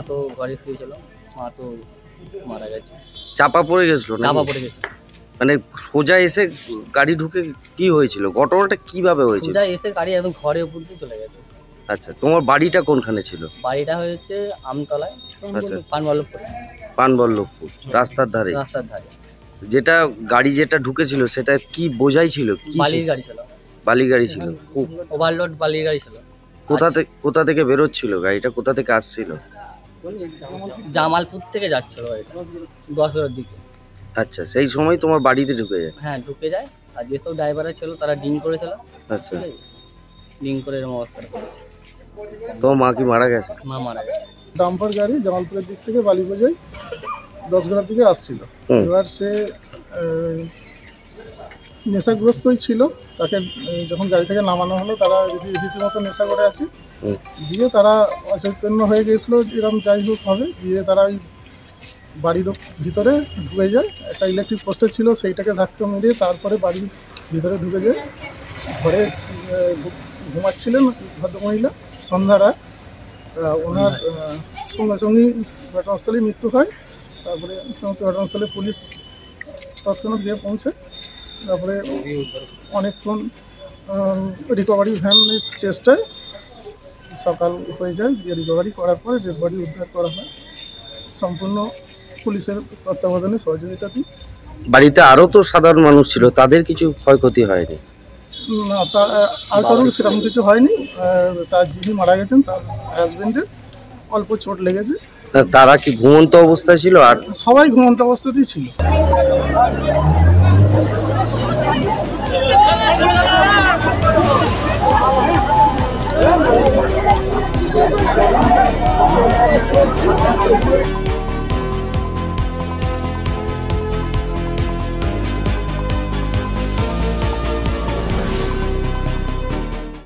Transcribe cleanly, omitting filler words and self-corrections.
তো ঘরে শুয়েছিল, মা তো মারা গেছে। চাপা পড়ে গেছিল? চাপা পড়ে গেছে মানে সোজা এসে গাড়ি ঢুকে কি হয়েছিল, ঘটনাটা কিভাবে হয়েছিল? সোজা এসে গাড়ি একদম ঘরের উপর দিয়ে চলে গেছে। আচ্ছা, তোমার বাড়িটা কোনখানে ছিল? বাড়িটা হয়েছে আমতলায়, আচ্ছা, পানবল্লভপুর। পানবল্লভপুর রাস্তার ধারে? রাস্তার ধারে। যেটা গাড়ি যেটা ঢুকেছিল সেটা কি বোঝাই ছিল? কি বালির গাড়ি ছিল। বালি গাড়ি ছিল? ওভারলোড বালির গাড়ি ছিল। কোথা থেকে বেরোচ্ছিল গাড়িটা, কোথা থেকে আসছিল? জামালপুর থেকে যাচ্ছিল গাড়িটা 10টার দিকে। আচ্ছা, সেই সময় তোমার বাড়িতে ঢুকে যায়? হ্যাঁ ঢুকে যায়। আর যেসব ড্রাইভাররা ছিল তারা ড্রিঙ্ক করেছিল। আচ্ছা, ড্রিঙ্ক করে এরকম অবস্থা করেছে। তোমার মা কি মারা গেছে? মা মারা গেছে। ডাম্পার গাড়ি জামালপুরের দিক থেকে বালি বোঝাই 10 দিকে আসছিল। এবার সে নেশাগ্রস্তই ছিল। তাকে যখন গাড়ি থেকে নামানো হলো তারা রীতিমতো নেশা করে আছে, দিয়ে তারা অচৈতন্য হয়ে গিয়েছিল, এরকম যাই হোক হবে, দিয়ে তারা ওই বাড়ির ভিতরে ঢুকে যায়। একটা ইলেকট্রিক পোস্টার ছিল, সেইটাকে ধাক্কা মেরে তারপরে বাড়ির ভিতরে ঢুকে যায়। ঘরে ঘুমাচ্ছিলেন ভদ্রমহিলা সন্ধ্যারা, ওনার সঙ্গে সঙ্গেই ঘটনাস্থলে মৃত্যু হয়। তারপরে সমস্ত ঘটনাস্থলে পুলিশ তৎক্ষণাৎ গিয়ে পৌঁছে, তারপরে অনেকক্ষণ রিকভারি ভ্যানের চেষ্টায় সকাল হয়ে যায়। দিয়ে রিকভারি করার পরে ডেড বডি উদ্ধার করা হয় সম্পূর্ণ পুলিশের তত্ত্বাবধানে, সহযোগিতাতে। বাড়িতে আরও তো সাধারণ মানুষ ছিল, তাদের কিছু ক্ষয়ক্ষতি হয়নি? না, তা আর কারণ সেরকম কিছু হয়নি। তার যিনি মারা গেছেন তার হাজব্যান্ডের অল্প চোট লেগেছে। তারা কি ঘুমন্ত অবস্থায় ছিল? আর সবাই ঘুমন্ত অবস্থাতেই ছিল।